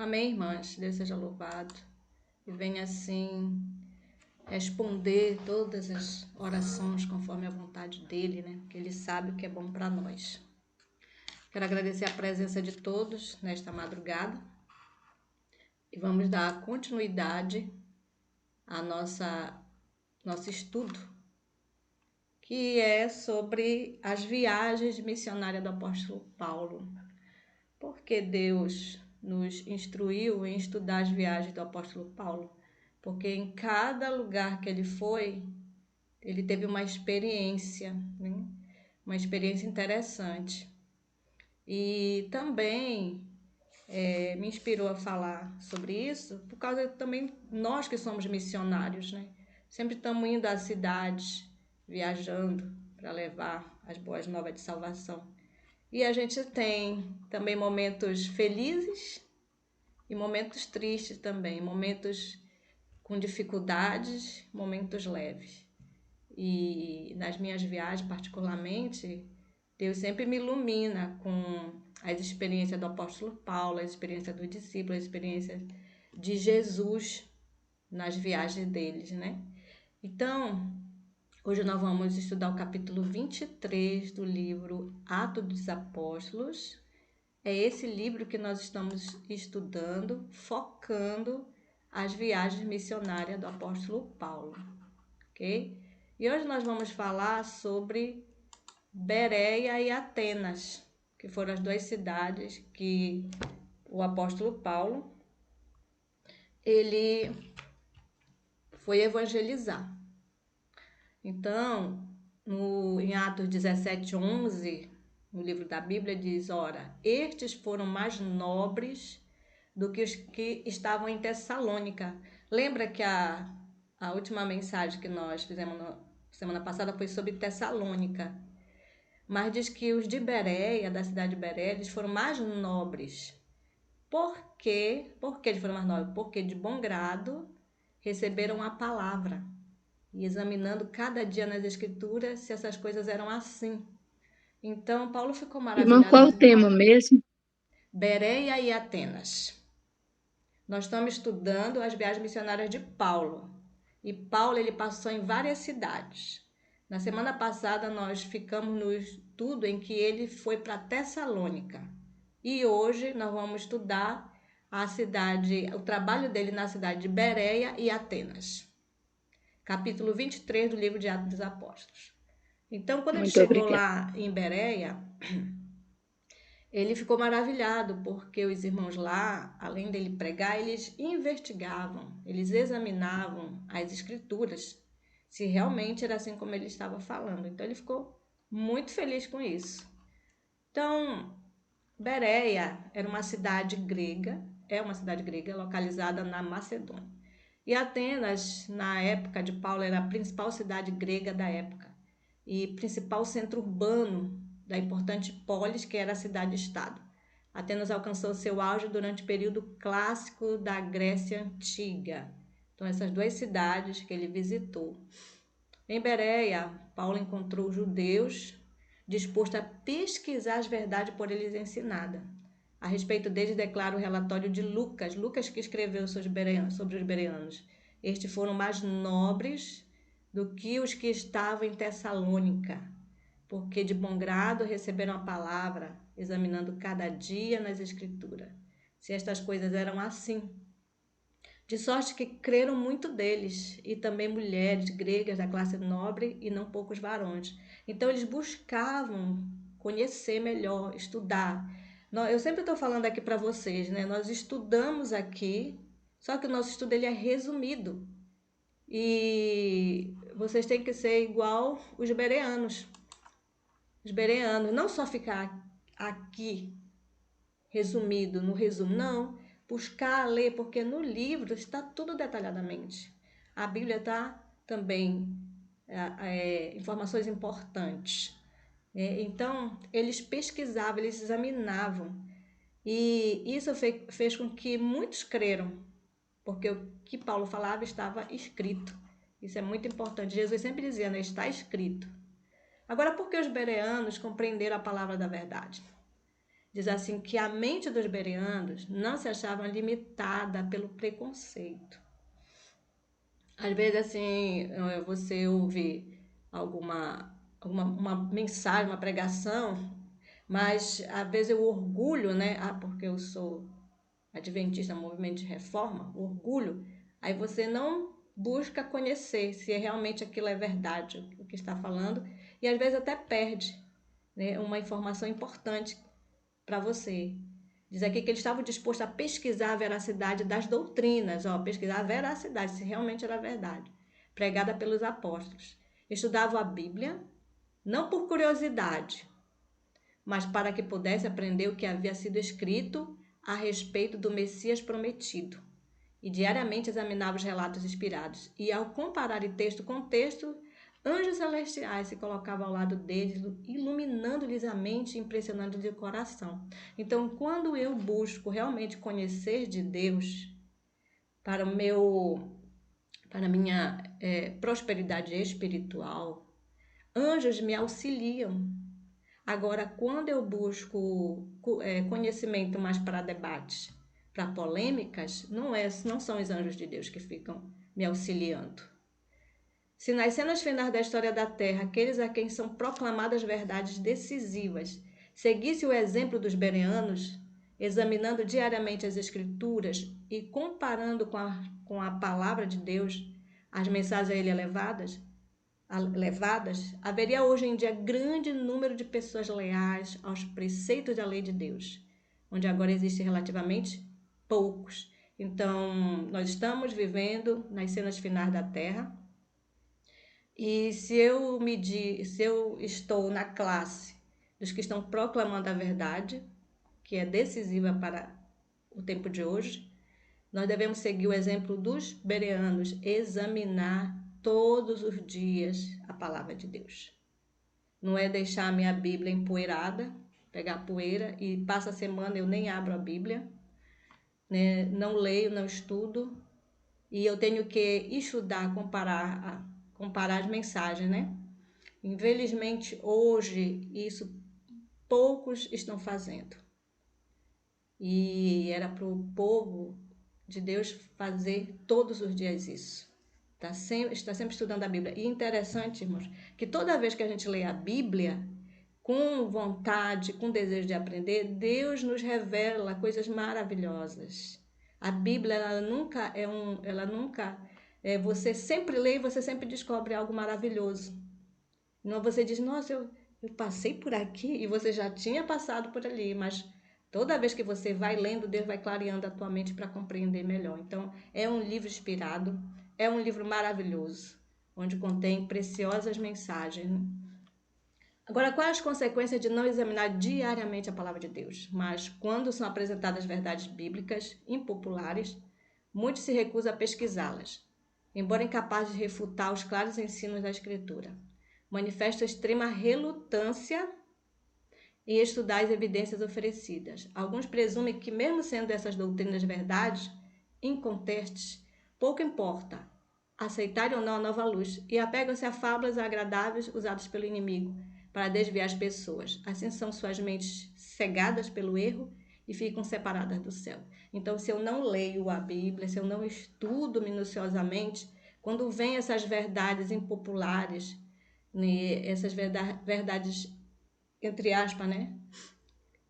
Amém, irmãs? Deus seja louvado e venha assim responder todas as orações conforme a vontade dele, né? Porque ele sabe o que é bom para nós. Quero agradecer a presença de todos nesta madrugada e vamos dar continuidade ao nosso estudo, que é sobre as viagens missionárias do apóstolo Paulo. Porque Deus nos instruiu em estudar as viagens do apóstolo Paulo? Porque em cada lugar que ele foi, ele teve uma experiência, né? Uma experiência interessante. E também me inspirou a falar sobre isso, por causa também nós que somos missionários, né? Sempre estamos indo às cidades, viajando para levar as boas novas de salvação. E a gente tem também momentos felizes e momentos tristes também, momentos com dificuldades, momentos leves. E nas minhas viagens, particularmente, Deus sempre me ilumina com as experiências do apóstolo Paulo, as experiências dos discípulos, as experiências de Jesus nas viagens deles, né? Então, hoje nós vamos estudar o capítulo 23 do livro Atos dos Apóstolos. É esse livro que nós estamos estudando, focando as viagens missionárias do apóstolo Paulo, ok? E hoje nós vamos falar sobre Bereia e Atenas, que foram as duas cidades que o apóstolo Paulo ele foi evangelizar. Então, em Atos 17:11, no livro da Bíblia, diz: ora, estes foram mais nobres do que os que estavam em Tessalônica. Lembra que a última mensagem que nós fizemos semana passada foi sobre Tessalônica. Mas diz que os de Bereia, da cidade de Bereia, eles foram mais nobres. Por quê? Por que eles foram mais nobres? Porque de bom grado receberam a palavra. E examinando cada dia nas escrituras se essas coisas eram assim. Então, Paulo ficou Irmã, maravilhado qual o com tema mesmo? Bereia e Atenas. Nós estamos estudando as viagens missionárias de Paulo. E Paulo ele passou em várias cidades. Na semana passada nós ficamos no estudo em que ele foi para Tessalônica. E hoje nós vamos estudar o trabalho dele na cidade de Bereia e Atenas. Capítulo 23 do livro de Atos dos Apóstolos. Então, quando ele Muito chegou obrigada. lá em Bereia, ele ficou maravilhado, porque os irmãos lá, além dele pregar, eles investigavam, eles examinavam as escrituras, se realmente era assim como ele estava falando. Então, ele ficou muito feliz com isso. Então, Bereia era uma cidade grega, é uma cidade grega localizada na Macedônia. E Atenas, na época de Paulo, era a principal cidade grega da época e principal centro urbano da importante polis, que era a cidade-estado. Atenas alcançou seu auge durante o período clássico da Grécia Antiga. Então, essas duas cidades que ele visitou. Em Bereia, Paulo encontrou judeus dispostos a pesquisar as verdades por eles ensinadas. A respeito deles, declara o relatório de Lucas, Lucas que escreveu sobre os bereanos. Estes foram mais nobres do que os que estavam em Tessalônica, porque de bom grado receberam a palavra, examinando cada dia nas Escrituras, se estas coisas eram assim. De sorte que creram muito deles, e também mulheres gregas da classe nobre e não poucos varões. Então eles buscavam conhecer melhor, estudar. Eu sempre estou falando aqui para vocês, né? Nós estudamos aqui, só que o nosso estudo ele é resumido. E vocês têm que ser igual os bereanos. Os bereanos, não só ficar aqui resumido, no resumo, não. Buscar, ler, porque no livro está tudo detalhadamente. A Bíblia está também informações importantes. Então, eles pesquisavam, eles examinavam. E isso fez com que muitos creram, porque o que Paulo falava estava escrito. Isso é muito importante. Jesus sempre dizia, né? Está escrito. Agora, por que os bereanos compreenderam a palavra da verdade? diz assim que a mente dos bereanos não se achava limitada pelo preconceito. Às vezes, assim, você ouve uma mensagem, uma pregação, mas às vezes o orgulho, né? Porque eu sou adventista, movimento de reforma, orgulho, aí você não busca conhecer se realmente aquilo é verdade, o que está falando, e às vezes até perde, né, uma informação importante para você. Diz aqui que ele estava disposto a pesquisar a veracidade das doutrinas, pesquisar a veracidade, se realmente era verdade, pregada pelos apóstolos. Estudava a Bíblia, não por curiosidade, mas para que pudesse aprender o que havia sido escrito a respeito do Messias prometido. E diariamente examinava os relatos inspirados. E ao comparar texto com texto, anjos celestiais se colocavam ao lado deles, iluminando-lhes a mente e impressionando-lhes o coração. Então, quando eu busco realmente conhecer de Deus para a minha prosperidade espiritual, anjos me auxiliam. Agora, quando eu busco conhecimento mais para debates, para polêmicas, não são os anjos de Deus que ficam me auxiliando. Se nas cenas finais da história da Terra, aqueles a quem são proclamadas verdades decisivas, seguisse o exemplo dos bereanos, examinando diariamente as Escrituras e comparando com a palavra de Deus, as mensagens a ele levadas, haveria hoje em dia grande número de pessoas leais aos preceitos da lei de Deus, onde agora existem relativamente poucos. Então, nós estamos vivendo nas cenas finais da Terra, e se eu estou na classe dos que estão proclamando a verdade, que é decisiva para o tempo de hoje, nós devemos seguir o exemplo dos bereanos, examinar todos os dias a palavra de Deus. Não é deixar a minha Bíblia empoeirada, pegar poeira e passa a semana eu nem abro a Bíblia, né? Não leio, não estudo, e eu tenho que estudar, comparar as mensagens, né? Infelizmente, hoje, isso poucos estão fazendo. E era para o povo de Deus fazer todos os dias isso. Está sempre estudando a Bíblia. E interessante, irmãos, que toda vez que a gente lê a Bíblia, com vontade, com desejo de aprender, Deus nos revela coisas maravilhosas. A Bíblia, ela nunca você sempre lê e você sempre descobre algo maravilhoso. Não, você diz, nossa, eu passei por aqui, e você já tinha passado por ali, mas toda vez que você vai lendo, Deus vai clareando a tua mente para compreender melhor. Então, é um livro inspirado, é um livro maravilhoso, onde contém preciosas mensagens. Agora, quais as consequências de não examinar diariamente a palavra de Deus? Mas, quando são apresentadas verdades bíblicas impopulares, muitos se recusam a pesquisá-las, embora incapazes de refutar os claros ensinos da Escritura. Manifestam extrema relutância em estudar as evidências oferecidas. Alguns presumem que, mesmo sendo essas doutrinas verdades incontestes, pouco importa aceitarem ou não a nova luz e apegam-se a fábulas agradáveis usadas pelo inimigo para desviar as pessoas. Assim são suas mentes cegadas pelo erro e ficam separadas do céu. Então, se eu não leio a Bíblia, se eu não estudo minuciosamente, quando vêm essas verdades impopulares, né, essas verdades, entre aspas, né,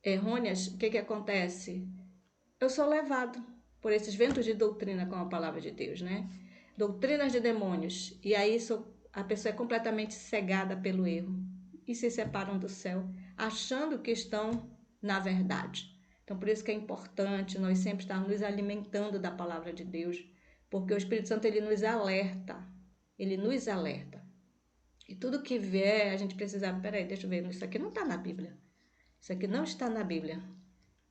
errôneas, o que acontece? Eu sou levado por esses ventos de doutrina com a palavra de Deus, né? Doutrinas de demônios. E aí a pessoa é completamente cegada pelo erro e se separam do céu, achando que estão na verdade. Então, por isso que é importante nós sempre estarmos nos alimentando da palavra de Deus, porque o Espírito Santo, ele nos alerta. Ele nos alerta. E tudo que vier, a gente precisa, peraí, deixa eu ver, isso aqui não está na Bíblia. Isso aqui não está na Bíblia.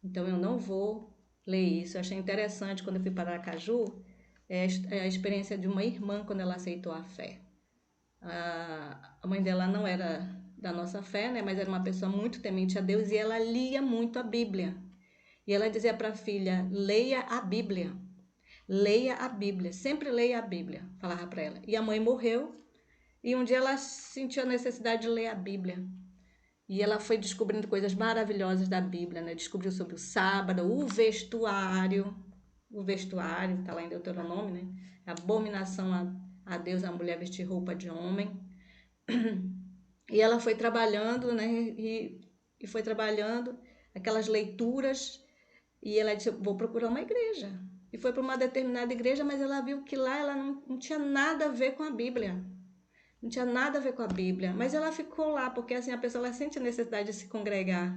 Então, eu não vou ler isso. Eu achei interessante, quando eu fui para Aracaju, a experiência de uma irmã quando ela aceitou a fé. A mãe dela não era da nossa fé, né, mas era uma pessoa muito temente a Deus, e ela lia muito a Bíblia. E ela dizia para a filha, leia a Bíblia. Leia a Bíblia, sempre leia a Bíblia, falava para ela. E a mãe morreu, e um dia ela sentiu a necessidade de ler a Bíblia. E ela foi descobrindo coisas maravilhosas da Bíblia, né? Descobriu sobre o sábado, o vestuário, está lá em Deuteronômio, né? Abominação a Deus, a mulher vestir roupa de homem. E ela foi trabalhando, né? E foi trabalhando aquelas leituras. E ela disse, vou procurar uma igreja. E foi para uma determinada igreja, mas ela viu que lá ela não tinha nada a ver com a Bíblia. Não tinha nada a ver com a Bíblia. Mas ela ficou lá, porque assim a pessoa ela sente a necessidade de se congregar.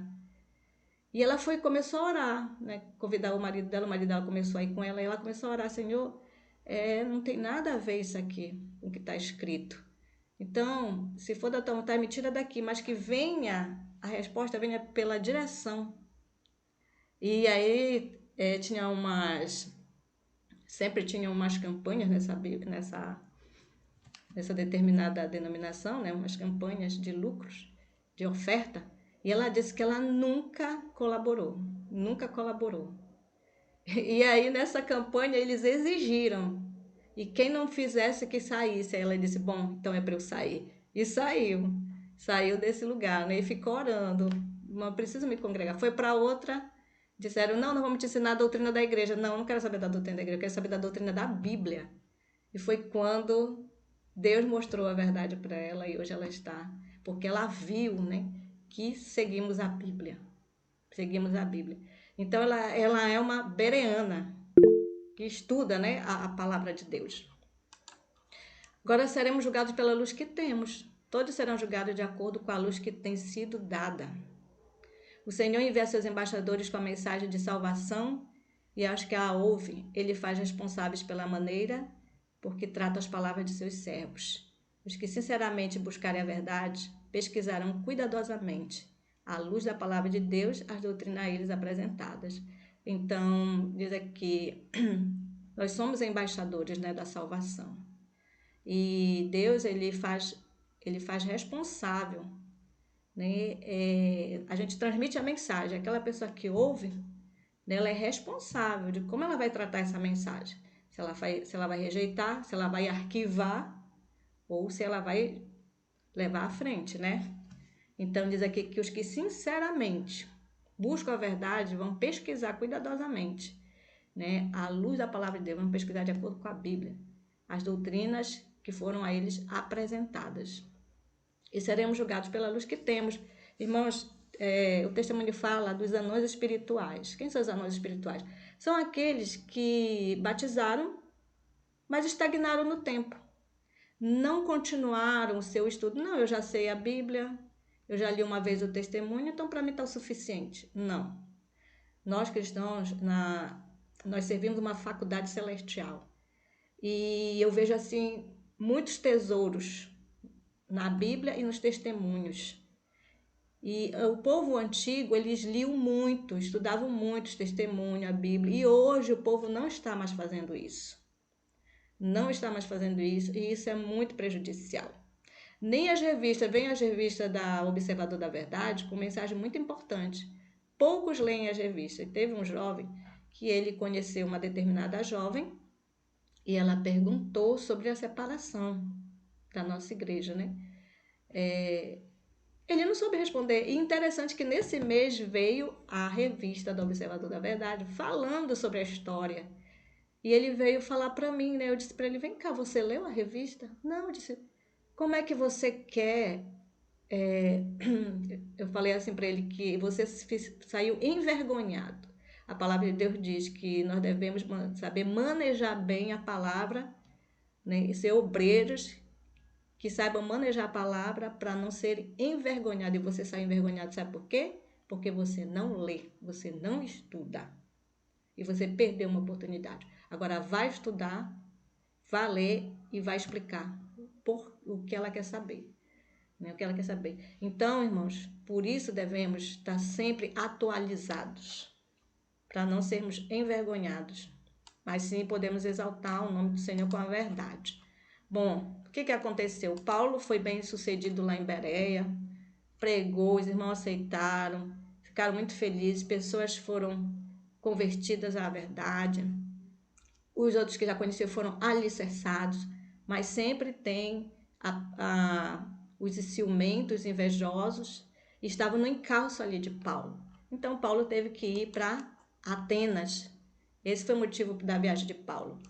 E ela começou a orar, né? Convidar o marido dela começou a ir com ela, e ela começou a orar, Senhor, não tem nada a ver isso aqui, com o que está escrito. Então, se for da tua vontade, me tira daqui, mas que venha, a resposta venha pela direção. E aí sempre tinha umas campanhas nessa determinada denominação, né? Umas campanhas de lucros, de oferta. E ela disse que ela nunca colaborou. E aí, nessa campanha, eles exigiram. E quem não fizesse, que saísse. Aí ela disse, bom, então é para eu sair. E saiu. Saiu desse lugar, né? E ficou orando. Não preciso me congregar. Foi para outra. Disseram, não vamos te ensinar a doutrina da igreja. Não quero saber da doutrina da igreja. Eu quero saber da doutrina da Bíblia. E foi quando Deus mostrou a verdade para ela. E hoje ela está. Porque ela viu, né? Que seguimos a Bíblia. Seguimos a Bíblia. Então, ela é uma bereana que estuda, né, a palavra de Deus. Agora seremos julgados pela luz que temos. Todos serão julgados de acordo com a luz que tem sido dada. O Senhor envia seus embaixadores com a mensagem de salvação e aos que a ouvem, ele faz responsáveis pela maneira por que trata as palavras de seus servos. Os que sinceramente buscarem a verdade pesquisarão cuidadosamente à luz da palavra de Deus, as doutrinas a eles apresentadas. Então, diz aqui, nós somos embaixadores, né, da salvação. E Deus, ele faz responsável, né? A gente transmite a mensagem. Aquela pessoa que ouve, né, ela é responsável de como ela vai tratar essa mensagem. Se ela vai rejeitar, se ela vai arquivar ou se ela vai levar à frente, né? Então, diz aqui que os que sinceramente buscam a verdade vão pesquisar cuidadosamente, né? À luz da palavra de Deus, vão pesquisar de acordo com a Bíblia, as doutrinas que foram a eles apresentadas. E seremos julgados pela luz que temos. Irmãos, o testemunho fala dos anões espirituais. Quem são os anões espirituais? São aqueles que batizaram, mas estagnaram no tempo. Não continuaram o seu estudo. Não, eu já sei a Bíblia, eu já li uma vez o testemunho, então para mim está o suficiente. Não. Nós cristãos, nós servimos uma faculdade celestial. E eu vejo assim muitos tesouros na Bíblia e nos testemunhos. E o povo antigo, eles liam muito, estudavam muito os testemunhos, a Bíblia. E hoje o povo não está mais fazendo isso. Não está mais fazendo isso, e isso é muito prejudicial. Nem as revistas, vem as revistas da Observador da Verdade com mensagem muito importante. Poucos leem as revistas. Teve um jovem que ele conheceu uma determinada jovem e ela perguntou sobre a separação da nossa igreja, né? Ele não soube responder. E interessante que nesse mês veio a revista do Observador da Verdade falando sobre a história. E ele veio falar para mim, né? Eu disse para ele, vem cá, você leu a revista? Não, eu disse, como é que você quer... Eu falei assim para ele que você saiu envergonhado. A palavra de Deus diz que nós devemos saber manejar bem a palavra, né? E ser obreiros que saibam manejar a palavra para não ser envergonhado. E você sai envergonhado, sabe por quê? Porque você não lê, você não estuda. E você perdeu uma oportunidade. Agora vai estudar, vai ler e vai explicar por o que ela quer saber. Né? O que ela quer saber. Então, irmãos, por isso devemos estar sempre atualizados, para não sermos envergonhados, mas sim podemos exaltar o nome do Senhor com a verdade. Bom, o que aconteceu? Paulo foi bem sucedido lá em Bereia, pregou, os irmãos aceitaram, ficaram muito felizes, pessoas foram convertidas à verdade, os outros que já conheciam foram alicerçados, mas sempre tem os ciumentos, invejosos, e estavam no encalço ali de Paulo. Então, Paulo teve que ir para Atenas. Esse foi o motivo da viagem de Paulo.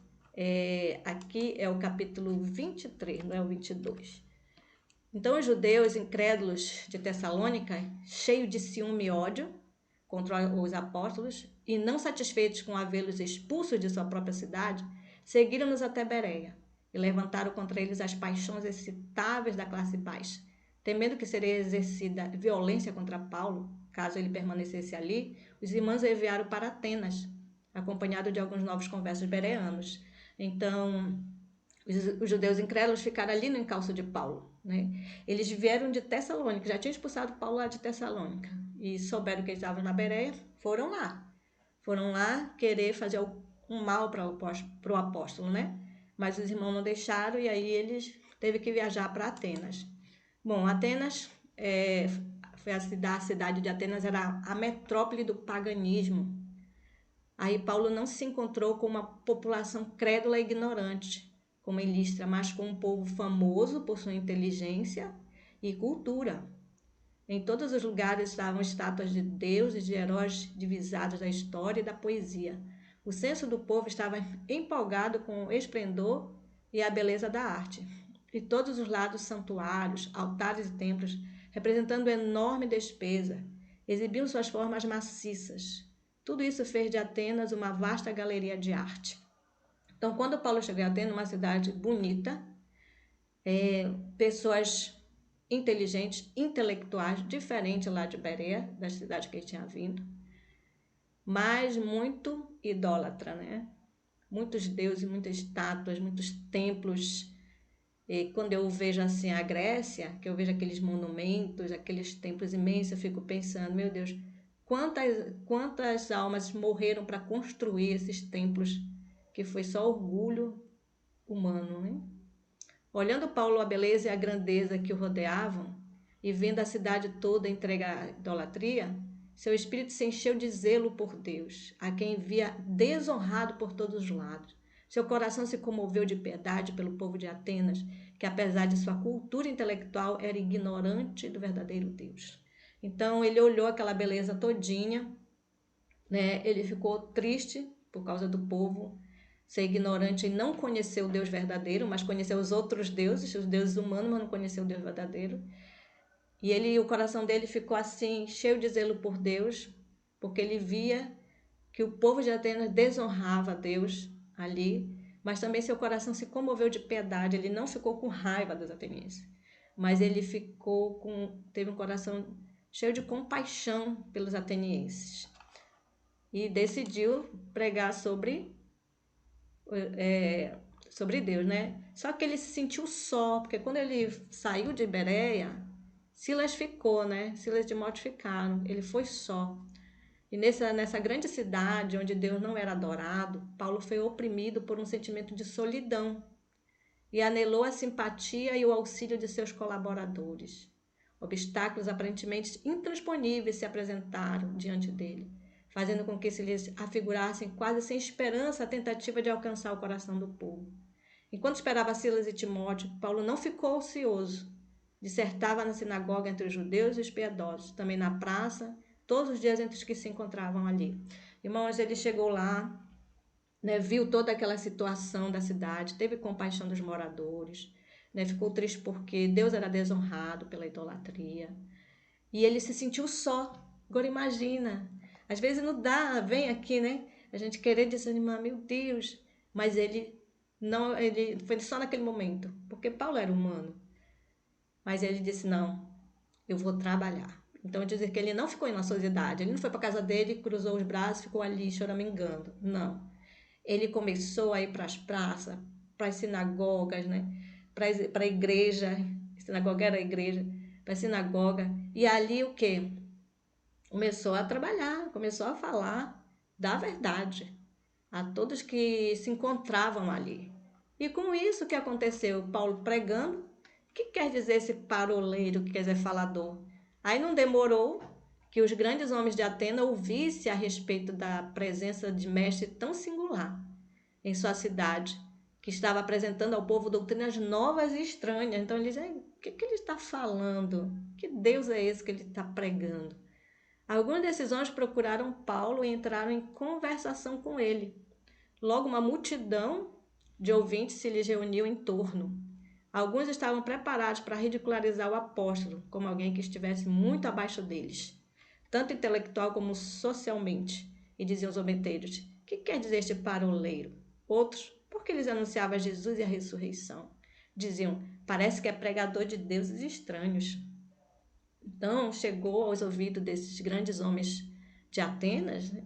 Aqui é o capítulo 23, não é o 22. Então, os judeus incrédulos de Tessalônica, cheios de ciúme e ódio contra os apóstolos, e não satisfeitos com havê-los expulsos de sua própria cidade, seguiram-nos até Bereia e levantaram contra eles as paixões excitáveis da classe baixa. Temendo que seria exercida violência contra Paulo, caso ele permanecesse ali, os irmãos o enviaram para Atenas, acompanhado de alguns novos conversos bereanos. Então, os judeus incrédulos ficaram ali no encalço de Paulo, né? Eles vieram de Tessalônica, já tinham expulsado Paulo lá de Tessalônica, e souberam que eles estavam na Bereia, foram lá querer fazer um mal para o apóstolo, né? Mas os irmãos não deixaram, e aí eles teve que viajar para Atenas. Bom, Atenas, foi a cidade de Atenas era a metrópole do paganismo. Aí Paulo não se encontrou com uma população crédula e ignorante, como em Listra, mas com um povo famoso por sua inteligência e cultura. Em todos os lugares estavam estátuas de deuses e de heróis divisados da história e da poesia. O senso do povo estava empolgado com o esplendor e a beleza da arte. E todos os lados santuários, altares e templos, representando enorme despesa, exibiam suas formas maciças. Tudo isso fez de Atenas uma vasta galeria de arte. Então, quando Paulo chegou a Atenas, uma cidade bonita, pessoas inteligentes, intelectuais, diferentes lá de Bereia, da cidade que ele tinha vindo, mas muito idólatra, né? Muitos deuses, muitas estátuas, muitos templos. E quando eu vejo assim a Grécia, que eu vejo aqueles monumentos, aqueles templos imensos, eu fico pensando, meu Deus, quantas almas morreram para construir esses templos, que foi só orgulho humano, né? Olhando Paulo a beleza e a grandeza que o rodeavam, e vendo a cidade toda entregar à idolatria, seu espírito se encheu de zelo por Deus, a quem via desonrado por todos os lados. Seu coração se comoveu de piedade pelo povo de Atenas, que apesar de sua cultura intelectual era ignorante do verdadeiro Deus. Então ele olhou aquela beleza todinha, né? Ele ficou triste por causa do povo ser ignorante e não conhecer o Deus verdadeiro, mas conhecer os outros deuses, os deuses humanos, mas não conhecer o Deus verdadeiro. E o coração dele ficou assim, cheio de zelo por Deus, porque ele via que o povo de Atenas desonrava Deus ali, mas também seu coração se comoveu de piedade, ele não ficou com raiva dos atenienses, mas ele teve um coração cheio de compaixão pelos atenienses e decidiu pregar sobre Deus, né? Só que ele se sentiu só, porque quando ele saiu de Bereia, Silas ficou, né? Silas e Timóteo ficaram, ele foi só. E nessa grande cidade onde Deus não era adorado, Paulo foi oprimido por um sentimento de solidão e anelou a simpatia e o auxílio de seus colaboradores. Obstáculos aparentemente intransponíveis se apresentaram diante dele, fazendo com que se lhes afigurassem quase sem esperança a tentativa de alcançar o coração do povo. Enquanto esperava Silas e Timóteo, Paulo não ficou ocioso. Dissertava na sinagoga entre os judeus e os piedosos, também na praça, todos os dias entre os que se encontravam ali. Irmãos, ele chegou lá, né, viu toda aquela situação da cidade, teve compaixão dos moradores, né, ficou triste porque Deus era desonrado pela idolatria. E ele se sentiu só. Agora imagina, às vezes não dá, vem aqui, né? A gente querer desanimar, meu Deus. Mas ele foi só naquele momento, porque Paulo era humano. Mas ele disse, não, eu vou trabalhar. Então, dizer que ele não ficou na ociosidade, ele não foi para casa dele, cruzou os braços, ficou ali choramingando. Não. Ele começou a ir para as praças, para as sinagogas, né? Para a igreja, a sinagoga era a igreja, para a sinagoga. E ali o quê? Começou a trabalhar, começou a falar da verdade a todos que se encontravam ali. E com isso que aconteceu, Paulo pregando, o que quer dizer esse paroleiro, que quer dizer falador? Aí não demorou que os grandes homens de Atenas ouvissem a respeito da presença de mestre tão singular em sua cidade, que estava apresentando ao povo doutrinas novas e estranhas. Então eles dizem, que ele está falando? Que Deus é esse que ele está pregando? Alguns desses homens procuraram Paulo e entraram em conversação com ele. Logo, uma multidão de ouvintes se lhes reuniu em torno. Alguns estavam preparados para ridicularizar o apóstolo, como alguém que estivesse muito abaixo deles, tanto intelectual como socialmente. E diziam os zombeteiros: que quer dizer este paroleiro? Outros: porque eles anunciavam Jesus e a ressurreição. Diziam: parece que é pregador de deuses estranhos. Então, chegou aos ouvidos desses grandes homens de Atenas, né?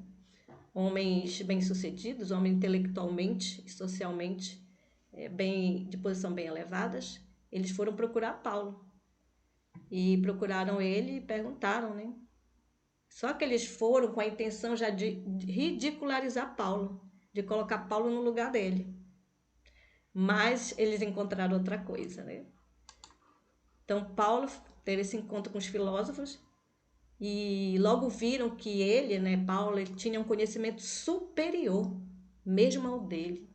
Homens bem-sucedidos, homens intelectualmente e socialmente de posição bem elevadas, eles foram procurar Paulo. E procuraram ele e perguntaram, né? Só que eles foram com a intenção já de ridicularizar Paulo, de colocar Paulo no lugar dele. Mas eles encontraram outra coisa, né? Então, Paulo teve esse encontro com os filósofos e logo viram que ele, né, Paulo, ele tinha um conhecimento superior, mesmo ao dele.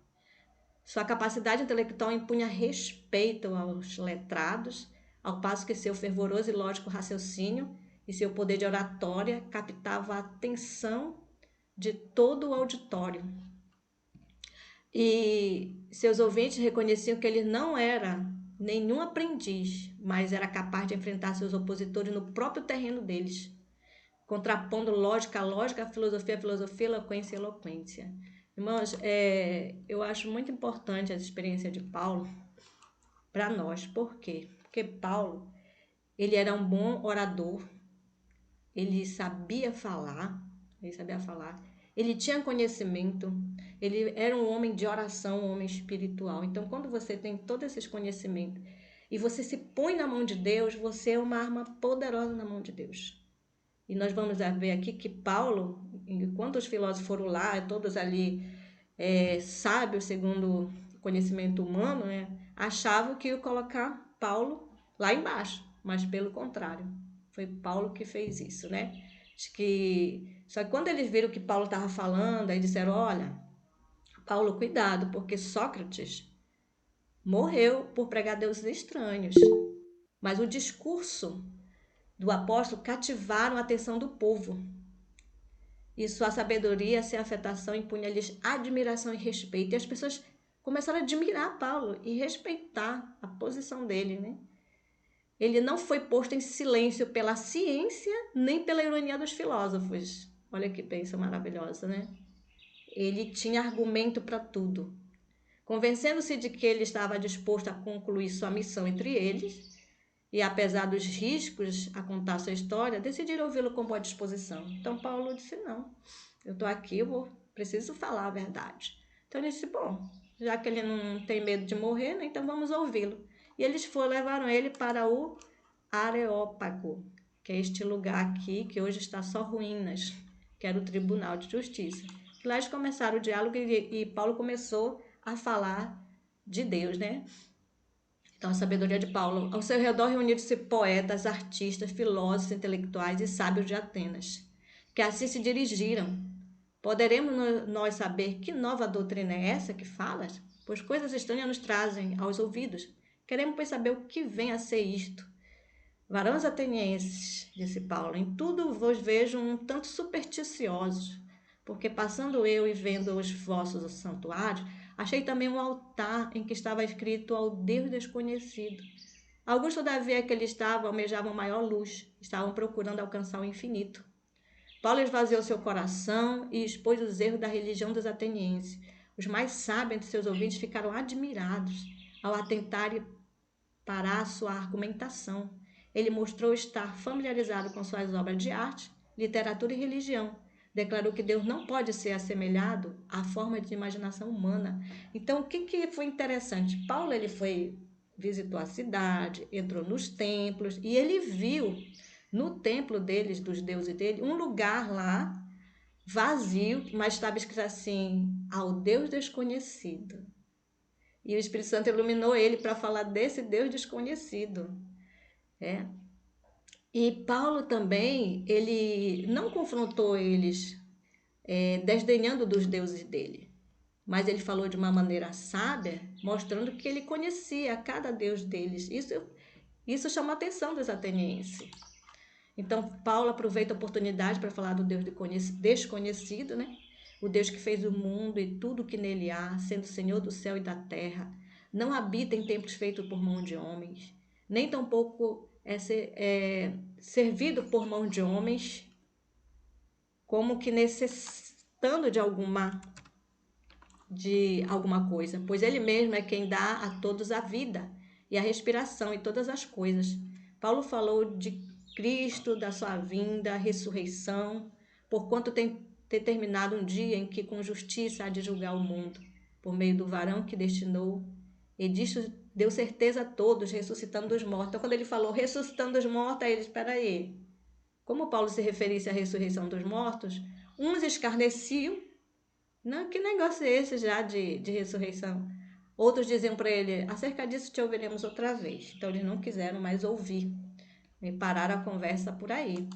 Sua capacidade intelectual impunha respeito aos letrados, ao passo que seu fervoroso e lógico raciocínio e seu poder de oratória captava a atenção de todo o auditório. E seus ouvintes reconheciam que ele não era nenhum aprendiz, mas era capaz de enfrentar seus opositores no próprio terreno deles, contrapondo lógica a lógica, filosofia a filosofia, eloquência a eloquência. Irmãos, eu acho muito importante essa experiência de Paulo para nós. Por quê? Porque Paulo, ele era um bom orador, ele sabia falar, ele tinha conhecimento, ele era um homem de oração, um homem espiritual. Então, quando você tem todos esses conhecimentos e você se põe na mão de Deus, você é uma arma poderosa na mão de Deus. E nós vamos ver aqui que Paulo, enquanto os filósofos foram lá, todos ali sábios, segundo o conhecimento humano, né, achavam que ia colocar Paulo lá embaixo, mas pelo contrário, foi Paulo que fez isso, né? Só que quando eles viram o que Paulo estava falando, aí disseram: olha, Paulo, cuidado, porque Sócrates morreu por pregar deuses estranhos. Mas o discurso do apóstolo cativaram a atenção do povo. E sua sabedoria, sem afetação, impunha-lhes admiração e respeito. E as pessoas começaram a admirar Paulo e respeitar a posição dele, né? Ele não foi posto em silêncio pela ciência nem pela ironia dos filósofos. Olha que bênção maravilhosa, né? Ele tinha argumento para tudo. Convencendo-se de que ele estava disposto a concluir sua missão entre eles, e apesar dos riscos a contar sua história, decidiram ouvi-lo com boa disposição. Então Paulo disse: não, eu estou aqui, preciso falar a verdade. Então ele disse: bom, já que ele não tem medo de morrer, né, então vamos ouvi-lo. E eles levaram ele para o Areópago, que é este lugar aqui, que hoje está só ruínas, que era o Tribunal de Justiça. E lá eles começaram o diálogo e Paulo começou a falar de Deus, né? Então, a sabedoria de Paulo. Ao seu redor reuniram-se poetas, artistas, filósofos, intelectuais e sábios de Atenas, que assim se dirigiram: poderemos nós saber que nova doutrina é essa que falas? Pois coisas estranhas nos trazem aos ouvidos. Queremos, pois, saber o que vem a ser isto. Varões atenienses, disse Paulo, em tudo vos vejo um tanto supersticiosos, porque passando eu e vendo os vossos santuários, achei também um altar em que estava escrito ao Deus desconhecido. Alguns, todavia, que ali estavam, almejavam maior luz, estavam procurando alcançar o infinito. Paulo esvaziou seu coração e expôs os erros da religião dos atenienses. Os mais sábios entre seus ouvintes ficaram admirados ao atentarem para a sua argumentação. Ele mostrou estar familiarizado com suas obras de arte, literatura e religião. Declarou que Deus não pode ser assemelhado à forma de imaginação humana. Então, o que foi interessante? Paulo visitou a cidade, entrou nos templos e ele viu no templo deles, dos deuses dele, um lugar lá vazio, mas estava escrito assim: ao Deus desconhecido. E o Espírito Santo iluminou ele para falar desse Deus desconhecido. E Paulo também, ele não confrontou eles desdenhando dos deuses dele, mas ele falou de uma maneira sábia, mostrando que ele conhecia cada deus deles. Isso Isso chama a atenção dos atenienses. Então, Paulo aproveita a oportunidade para falar do Deus desconhecido, né? O Deus que fez o mundo e tudo que nele há, sendo Senhor do céu e da terra, não habita em templos feitos por mão de homens, nem tampouco é servido por mão de homens, como que necessitando de alguma coisa, pois ele mesmo é quem dá a todos a vida e a respiração e todas as coisas. Paulo falou de Cristo, da sua vinda, ressurreição, porquanto tem determinado um dia em que com justiça há de julgar o mundo, por meio do varão que destinou, e disto deu certeza a todos, ressuscitando dos mortos. Então, quando ele falou ressuscitando dos mortos, aí ele, espera aí, como Paulo se referisse à ressurreição dos mortos, uns escarneciam. Não, que negócio é esse já de ressurreição? Outros diziam para ele, acerca disso te ouviremos outra vez. Então eles não quiseram mais ouvir e pararam a conversa por aí.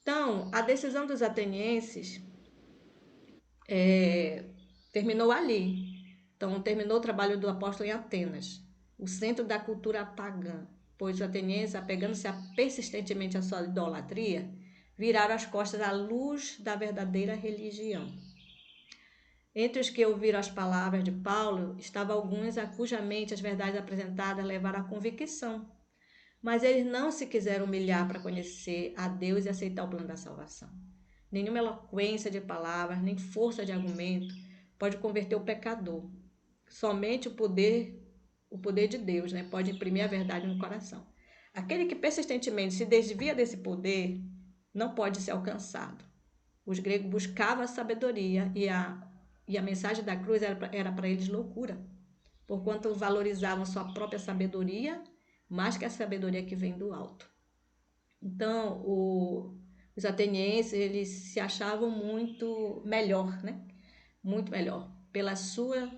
Então, a decisão dos atenienses terminou ali. Então, terminou o trabalho do apóstolo em Atenas, o centro da cultura pagã, pois os atenienses, apegando-se persistentemente à sua idolatria, viraram as costas à luz da verdadeira religião. Entre os que ouviram as palavras de Paulo, estavam alguns a cuja mente as verdades apresentadas levaram à convicção. Mas eles não se quiseram humilhar para conhecer a Deus e aceitar o plano da salvação. Nenhuma eloquência de palavras, nem força de argumento pode converter o pecador. Somente o poder de Deus, né, pode imprimir a verdade no coração. Aquele que persistentemente se desvia desse poder não pode ser alcançado. Os gregos buscavam a sabedoria e a mensagem da cruz era para eles loucura, porquanto valorizavam sua própria sabedoria mais que a sabedoria que vem do alto. Então, os atenienses, eles se achavam muito melhor, né? Muito melhor, pela sua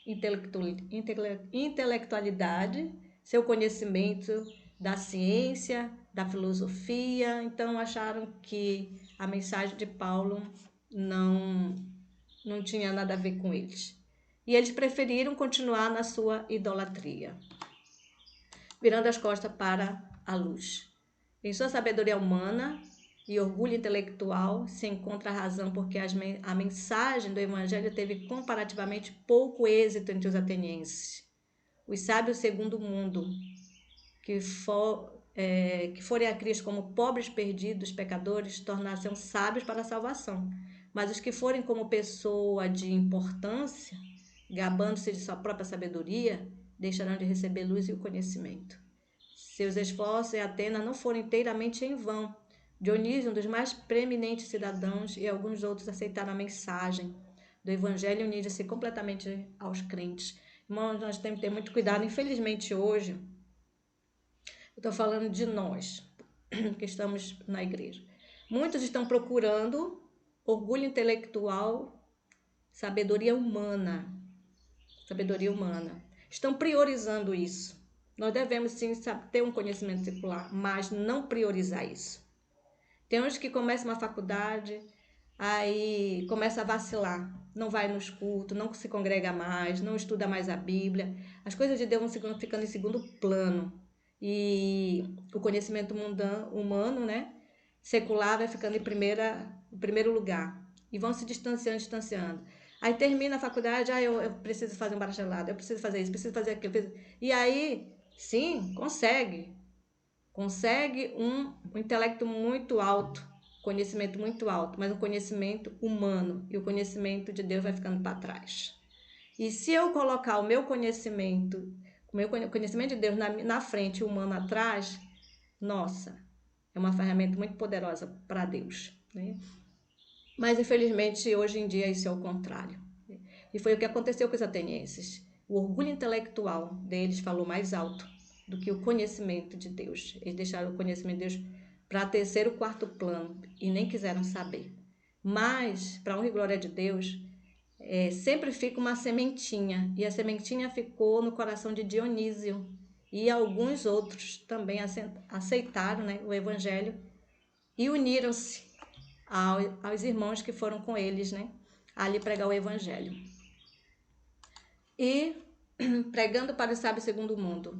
intelectualidade, seu conhecimento da ciência, da filosofia. Então, acharam que a mensagem de Paulo não tinha nada a ver com eles. E eles preferiram continuar na sua idolatria, virando as costas para a luz. Em sua sabedoria humana e orgulho intelectual se encontra a razão porque a mensagem do evangelho teve comparativamente pouco êxito entre os atenienses. Os sábios segundo o mundo, que forem a Cristo como pobres perdidos, pecadores, tornar-se sábios para a salvação. Mas os que forem como pessoa de importância, gabando-se de sua própria sabedoria, deixarão de receber luz e o conhecimento. Seus esforços em Atenas não foram inteiramente em vão. Dionísio, um dos mais preeminentes cidadãos, e alguns outros aceitaram a mensagem do evangelho e uniram-se completamente aos crentes. Irmãos, nós temos que ter muito cuidado. Infelizmente, hoje, eu estou falando de nós, que estamos na igreja. Muitos estão procurando orgulho intelectual, sabedoria humana. Sabedoria humana. Estão priorizando isso. Nós devemos sim ter um conhecimento secular, mas não priorizar isso. Tem uns que começam uma faculdade, aí começa a vacilar, não vai nos cultos, não se congrega mais, não estuda mais a Bíblia. As coisas de Deus vão ficando em segundo plano. E o conhecimento humano, né, secular, vai ficando em primeiro lugar. E vão se distanciando. Aí termina a faculdade, eu preciso fazer um bacharelado, eu preciso fazer isso, preciso fazer aquilo. E aí, sim, consegue um intelecto muito alto, conhecimento muito alto, mas um conhecimento humano, e o conhecimento de Deus vai ficando para trás. E se eu colocar o meu conhecimento de Deus na frente e o humano atrás, nossa, é uma ferramenta muito poderosa para Deus, né? Mas infelizmente hoje em dia isso é o contrário. E foi o que aconteceu com os atenienses. O orgulho intelectual deles falou mais alto do que o conhecimento de Deus. Eles deixaram o conhecimento de Deus para terceiro, quarto plano e nem quiseram saber. Mas, para honra e glória de Deus, sempre fica uma sementinha. E a sementinha ficou no coração de Dionísio. E alguns outros também aceitaram, né, o evangelho e uniram-se aos irmãos que foram com eles, né, ali pregar o evangelho. E pregando para o sábio segundo o mundo,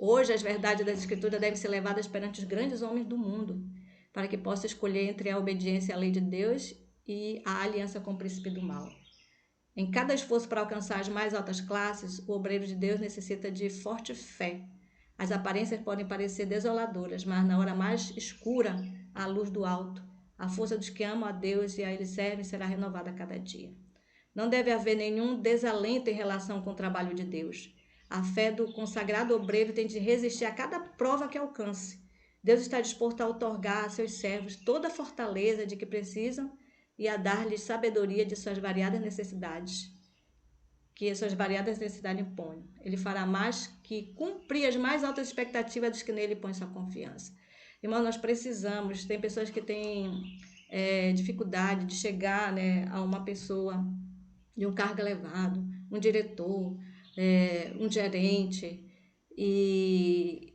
Hoje, as verdades das Escrituras devem ser levadas perante os grandes homens do mundo, para que possa escolher entre a obediência à lei de Deus e a aliança com o príncipe do mal. Em cada esforço para alcançar as mais altas classes, o obreiro de Deus necessita de forte fé. As aparências podem parecer desoladoras, mas na hora mais escura, a luz do alto, a força dos que amam a Deus e a Ele servem será renovada a cada dia. Não deve haver nenhum desalento em relação com o trabalho de Deus. A fé do consagrado obreiro tem de resistir a cada prova que alcance. Deus está disposto a outorgar a seus servos toda a fortaleza de que precisam e a dar-lhes sabedoria de suas variadas necessidades, que as suas variadas necessidades impõem. Ele fará mais que cumprir as mais altas expectativas dos que nele põem sua confiança. Irmão, nós precisamos, tem pessoas que têm dificuldade de chegar, né, a uma pessoa de um cargo elevado, um diretor, um gerente, e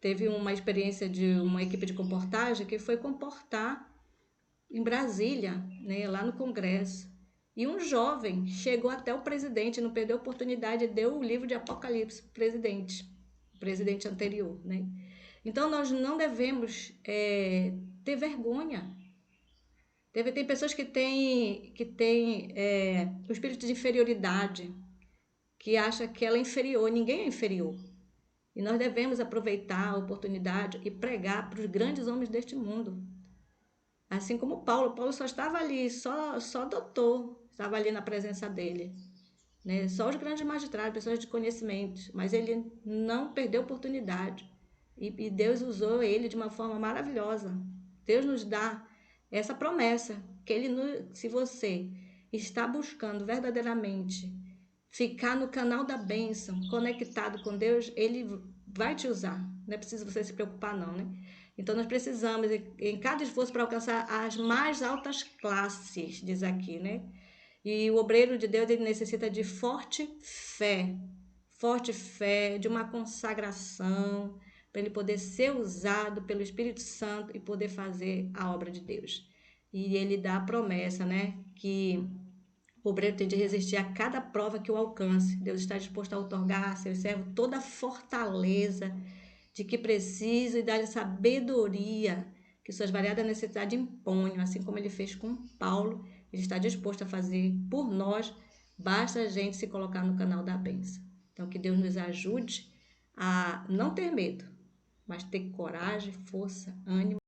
teve uma experiência de uma equipe de comportagem que foi comportar em Brasília, né, lá no Congresso. E um jovem chegou até o presidente, não perdeu a oportunidade, deu o livro de Apocalipse para o presidente anterior, né? Então, nós não devemos ter vergonha. Tem pessoas que têm o espírito de inferioridade, que acha que ela é inferior. Ninguém é inferior. E nós devemos aproveitar a oportunidade e pregar para os grandes homens deste mundo. Assim como Paulo só estava ali, só doutor, estava ali na presença dele, né? Só os grandes magistrados, pessoas de conhecimento, mas ele não perdeu a oportunidade. E Deus usou ele de uma forma maravilhosa. Deus nos dá essa promessa, que se você está buscando verdadeiramente ficar no canal da bênção, conectado com Deus, ele vai te usar. Não é preciso você se preocupar não, né? Então nós precisamos, em cada esforço para alcançar as mais altas classes, diz aqui, né? E o obreiro de Deus, ele necessita de forte fé, de uma consagração, para ele poder ser usado pelo Espírito Santo e poder fazer a obra de Deus. E ele dá a promessa, né, que o obreiro tem de resistir a cada prova que o alcance. Deus está disposto a outorgar a seu servo toda a fortaleza de que precisa e dar-lhe sabedoria que suas variadas necessidades imponham, assim como ele fez com Paulo. Ele está disposto a fazer por nós, basta a gente se colocar no canal da bênção. Então, que Deus nos ajude a não ter medo, mas ter coragem, força, ânimo.